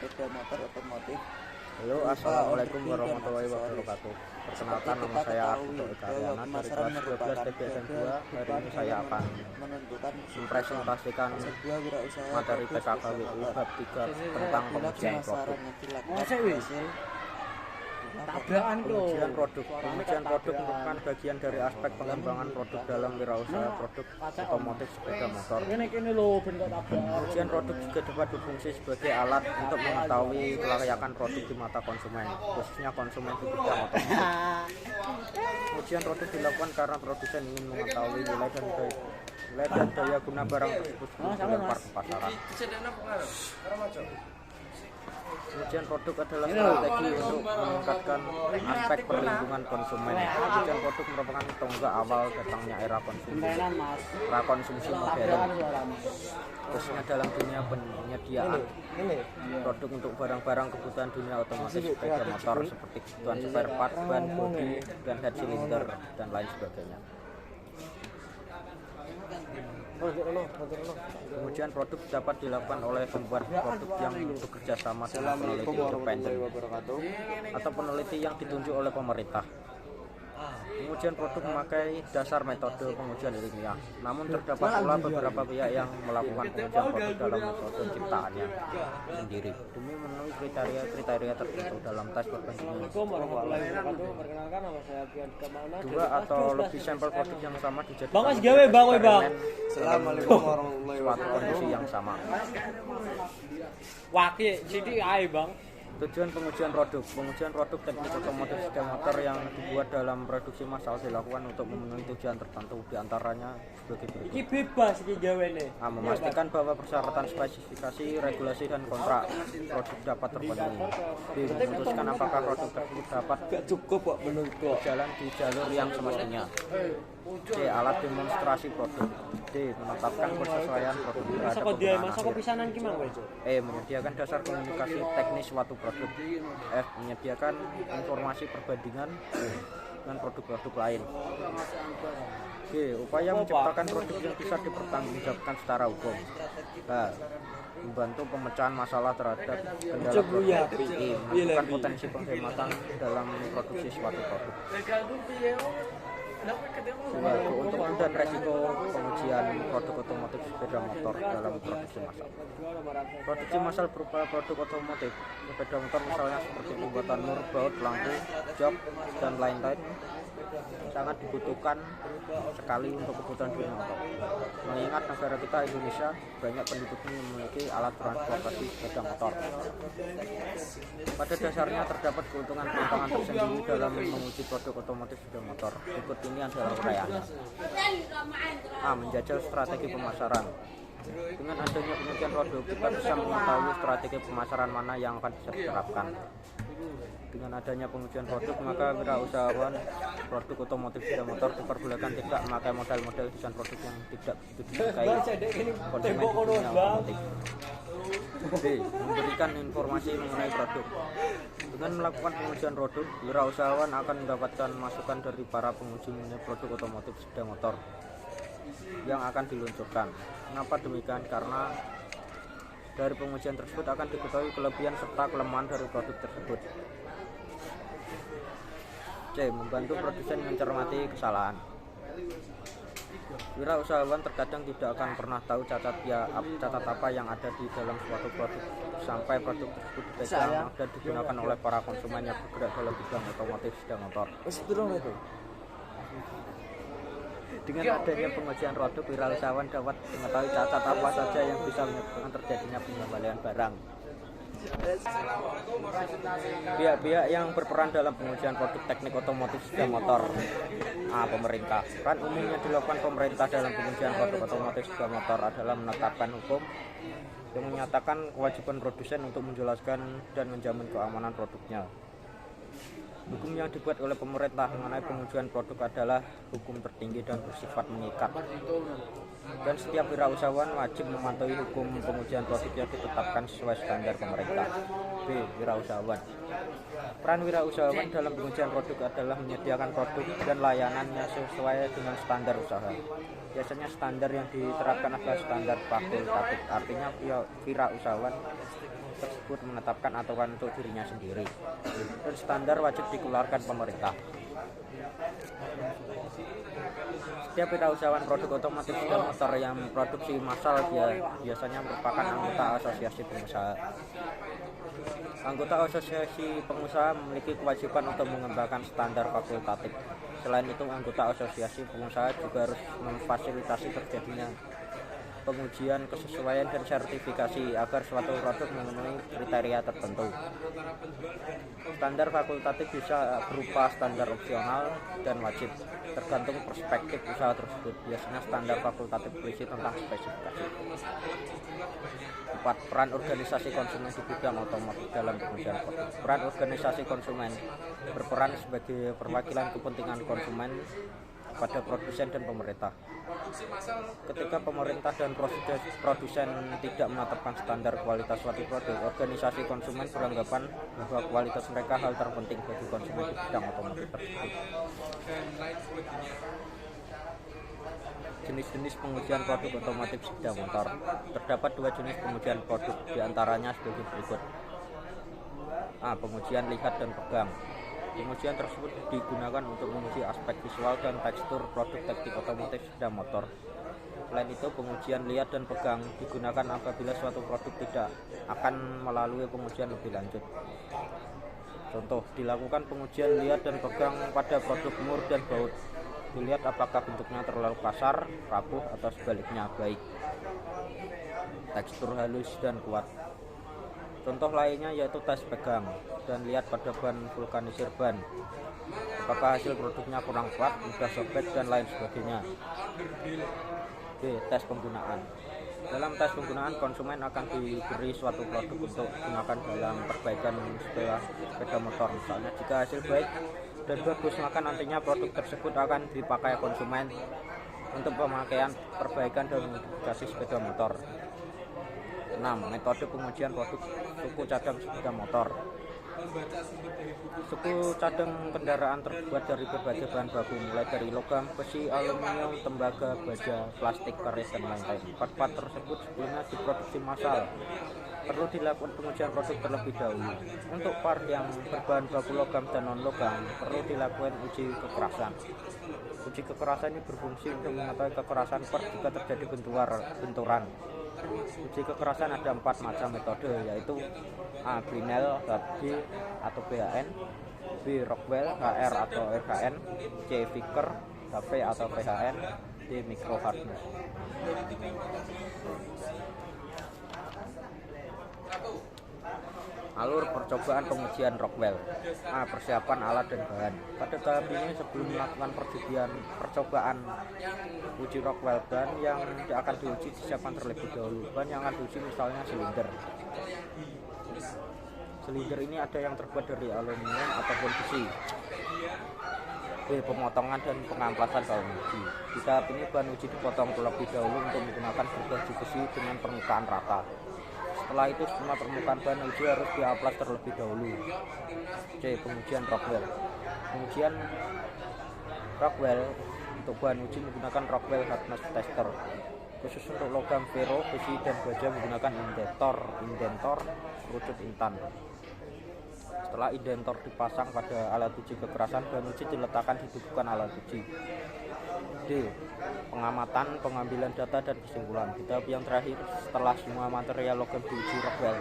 sepeda motor otomotif. Halo, assalamualaikum warahmatullahi wabarakatuh. Perkenalkan, nama saya Ardo Ekaryana dari kelas 12 TPSN 2. Hari ini saya akan mempresentasikan materi PKKWU bab 3 tentang pengujian produk. Pengujian produk merupakan bagian dari aspek pengembangan produk dalam wirausaha produk otomotif sepeda motor. Pengujian produk juga dapat berfungsi sebagai alat untuk mengetahui kelayakan produk di mata konsumen, khususnya konsumen di bidang otomotif. Pengujian produk dilakukan karena produsen ingin mengetahui nilai dan daya guna barang tersebut sebelum dilempar ke pasaran. Pengujian produk adalah strategi untuk meningkatkan aspek perlindungan konsumen. Pengujian produk merupakan tonggak awal datangnya era prakonsumsi modern, khususnya dalam dunia penyediaan produk untuk barang-barang kebutuhan dunia otomotif sepeda motor seperti kebutuhan spare part, ban, bodi, dan head cylinder, dan lain sebagainya. Pengujian produk dapat dilakukan oleh pembuat produk yang bekerja sama dengan peneliti independen atau peneliti yang ditunjuk oleh pemerintah. Pengujian produk memakai dasar metode pengujian ilmiah, namun terdapat pula beberapa pihak yang melakukan pengujian produk dalam metode ciptaannya sendiri demi memenuhi kriteria tertentu dalam tes perbandingan. Dua atau lebih sampel produk yang sama dijadikan eksperimen Assalamualaikum warahmatullahi suatu kondisi yang sama. Tujuan pengujian produk teknik otomotif sepeda motor yang dibuat dalam produksi massal dilakukan untuk memenuhi tujuan tertentu, diantaranya sebagai berikut. Memastikan bahwa persyaratan spesifikasi, regulasi, dan kontrak produk dapat terpenuhi. B. Memutuskan apakah produk tersebut dapat berjalan di jalur yang semestinya. C. Alat demonstrasi produk. D. Menetapkan persesuaian produk terhadap penggunaan akhir. E. Menyediakan dasar komunikasi teknis suatu produk. F. Menyediakan informasi perbandingan dengan produk-produk lain. G. Upaya menciptakan produk yang bisa dipertanggungjawabkan secara hukum. H. Membantu pemecahan masalah terhadap kendala produk. I. Menentukan potensi penghematan dalam produksi suatu produk. Keuntungan dan resiko pengujian produk otomotif sepeda motor dalam produksi massal. Produksi massal berupa produk otomotif sepeda motor misalnya seperti pembuatan mur, baut, lampu, jok, dan lain-lain sangat dibutuhkan sekali untuk kebutuhan dunia motor. Mengingat negara kita Indonesia banyak penduduknya yang memiliki alat transportasi sepeda motor. Pada dasarnya terdapat keuntungan-keuntungan tersendiri dalam menguji produk otomotif sepeda motor. Berikut ini adalah uraiannya. A. Menjajal strategi pemasaran. Dengan adanya pengujian produk, kita bisa mengetahui strategi pemasaran mana yang akan bisa diterapkan. Dengan adanya pengujian produk, maka wirausahawan produk otomotif sepeda motor diperbolehkan tidak memakai model-model desain produk yang tidak disukai konsumen di dunia otomotif. B. Memberikan informasi mengenai produk. Dengan melakukan pengujian produk, wirausahawan akan mendapatkan masukan dari para penguji mengenai produk otomotif sepeda motor yang akan diluncurkan. Kenapa demikian? Karena dari pengujian tersebut akan diketahui kelebihan serta kelemahan dari produk tersebut. C. Membantu produsen mencermati kesalahan. Wirausahawan terkadang tidak akan pernah tahu cacat apa yang ada di dalam suatu produk sampai produk tersebut dipegang dan digunakan oleh para konsumen yang bergerak dalam bidang otomotif sepeda motor. Dengan adanya pengujian produk, wirausahawan dapat mengetahui cacat apa saja yang bisa menyebabkan terjadinya pengembalian barang. Pihak-pihak yang berperan dalam pengujian produk teknik otomotif sepeda motor. A. Pemerintah. Peran umumnya dilakukan pemerintah dalam pengujian produk otomotif sepeda motor adalah menetapkan hukum yang menyatakan kewajiban produsen untuk menjelaskan dan menjamin keamanan produknya. Hukum yang dibuat oleh pemerintah mengenai pengujian produk adalah hukum tertinggi dan bersifat mengikat. Dan setiap wirausahawan wajib mematuhi hukum pengujian produk yang ditetapkan sesuai standar pemerintah. B. Wirausahawan. Peran wirausahawan dalam pengujian produk adalah menyediakan produk dan layanannya sesuai dengan standar usaha. Biasanya standar yang diterapkan adalah standar fakultatif, artinya wirausahawan tersebut menetapkan aturan untuk dirinya sendiri, dan standar wajib dikeluarkan pemerintah. Setiap wirausahawan produk otomotif sepeda motor yang produksi massal biasanya merupakan anggota asosiasi pengusaha. Anggota asosiasi pengusaha memiliki kewajiban untuk mengembangkan standar fakultatif. Selain itu, anggota asosiasi pengusaha juga harus memfasilitasi terjadinya pengujian kesesuaian dan sertifikasi agar suatu produk memenuhi kriteria tertentu. Standar fakultatif bisa berupa standar opsional dan wajib, tergantung perspektif usaha tersebut. Biasanya standar fakultatif berisi tentang spesifikasi. 4. Peran organisasi konsumen di bidang otomotif dalam pengujian produk. Peran organisasi konsumen berperan sebagai perwakilan kepentingan konsumen pada produsen dan pemerintah. Ketika pemerintah dan produsen tidak menetapkan standar kualitas suatu produk, organisasi konsumen beranggapan bahwa kualitas mereka hal terpenting bagi konsumen di bidang otomotif tersebut. Jenis-jenis pengujian produk otomotif sepeda motor. Terdapat 2 jenis pengujian produk, diantaranya sebagai berikut. A. Pengujian lihat dan pegang. Pengujian tersebut digunakan untuk menguji aspek visual dan tekstur produk teknik otomotif sepeda motor. Selain itu, pengujian lihat dan pegang digunakan apabila suatu produk tidak akan melalui pengujian lebih lanjut. Contoh, dilakukan pengujian lihat dan pegang pada produk mur dan baut. Dilihat apakah bentuknya terlalu kasar, rapuh, atau sebaliknya baik, tekstur halus dan kuat. Contoh lainnya yaitu tes pegang dan lihat pada ban vulkanisir ban, apakah hasil produknya kurang kuat, mudah sobek, dan lain sebagainya. B. Tes penggunaan. Dalam tes penggunaan, konsumen akan diberi suatu produk untuk digunakan dalam perbaikan sepeda motor. Misalnya, jika hasil baik dan bagus, maka nantinya produk tersebut akan dipakai konsumen untuk pemakaian perbaikan dan modifikasi sepeda motor. 6. Metode pengujian produk suku cadang sepeda motor. Suku cadang kendaraan terbuat dari berbagai bahan baku, mulai dari logam, besi, aluminium, tembaga, baja, plastik, karet, dan lain-lain. Part-part tersebut sebelumnya diproduksi massal. Perlu dilakukan pengujian produk terlebih dahulu. Untuk part yang berbahan baku logam dan non-logam, perlu dilakukan uji kekerasan. Uji kekerasan ini berfungsi untuk mengetahui kekerasan part jika terjadi benturan. Uji kekerasan ada 4 macam metode, yaitu A. Brinell, B atau BHN, B. Rockwell, HR atau RHN, C. Vickers, HP atau PHN, D. Micro Hardness. Alur percobaan pengujian Rockwell. A. Persiapan alat dan bahan. Pada tahap ini, sebelum melakukan percobaan uji Rockwell, bahan yang akan diuji disiapkan terlebih dahulu. Bahan yang akan diuji misalnya silinder. Silinder ini ada yang terbuat dari aluminium ataupun besi. B. Pemotongan dan pengamplasan bahan uji. Di tahap ini, bahan uji dipotong terlebih dahulu untuk menggunakan gergaji besi dengan permukaan rata. Setelah itu, semua permukaan bahan uji harus diamplas terlebih dahulu. C. Pengujian Rockwell. Pengujian Rockwell untuk bahan uji menggunakan Rockwell Hardness Tester. Khusus untuk logam, vero, besi, dan baja menggunakan indentor kerucut intan. Setelah indentor dipasang pada alat uji kekerasan, bahan uji diletakkan di dudukan alat uji. D. Pengamatan, pengambilan data, dan kesimpulan. Di tahap yang terakhir, setelah semua material logam diuji Rockwell,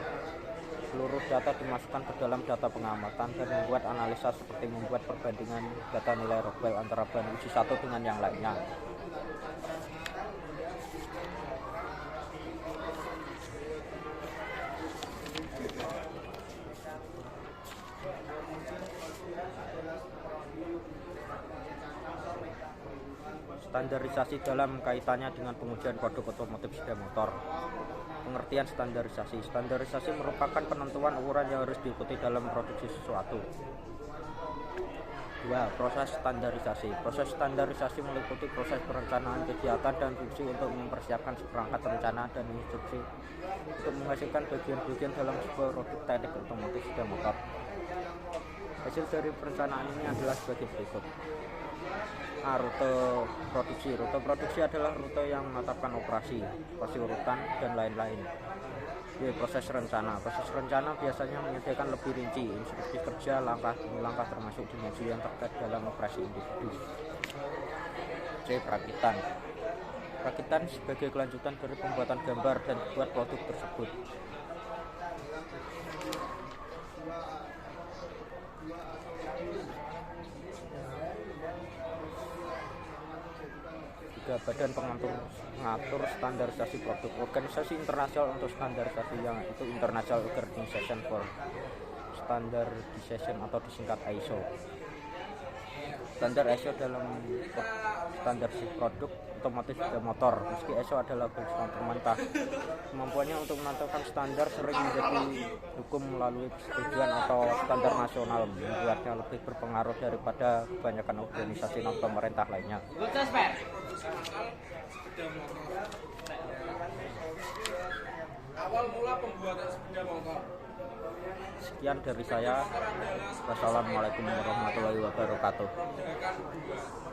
seluruh data dimasukkan ke dalam data pengamatan dan membuat analisa seperti membuat perbandingan data nilai Rockwell antara bahan uji satu dengan yang lainnya. Standarisasi dalam kaitannya dengan pengujian produk otomotif sepeda motor. Pengertian standarisasi. Standarisasi merupakan penentuan ukuran yang harus diikuti dalam produksi sesuatu. 2. Proses standarisasi. Proses standarisasi meliputi proses perencanaan kegiatan dan fungsi untuk mempersiapkan seperangkat rencana dan instruksi untuk menghasilkan bagian-bagian dalam sebuah produk teknik otomotif sepeda motor. Hasil dari perencanaan ini adalah sebagai berikut. Rute produksi. Rute produksi adalah rute yang menetapkan operasi urutan, dan lain-lain. B. Proses rencana. Proses rencana biasanya menyediakan lebih rinci instruksi kerja, langkah demi langkah termasuk dimensi yang terkait dalam operasi individu. C. Perakitan. Perakitan sebagai kelanjutan dari pembuatan gambar dan dibuat produk tersebut. Badan pengatur standarisasi produk. Organisasi internasional untuk standarisasi yang itu International Organization for Standardization atau disingkat ISO. Standar ISO dalam standarisasi produk otomotif dan motor. Meski ISO adalah berdasarkan pemerintah, kemampuannya untuk menentukan standar sering menjadi hukum melalui persetujuan atau standar nasional, membuatnya lebih berpengaruh daripada kebanyakan organisasi non pemerintah lainnya. Awal mula pembuatan sepeda motor. Sekian dari saya. Wassalamualaikum warahmatullahi wabarakatuh.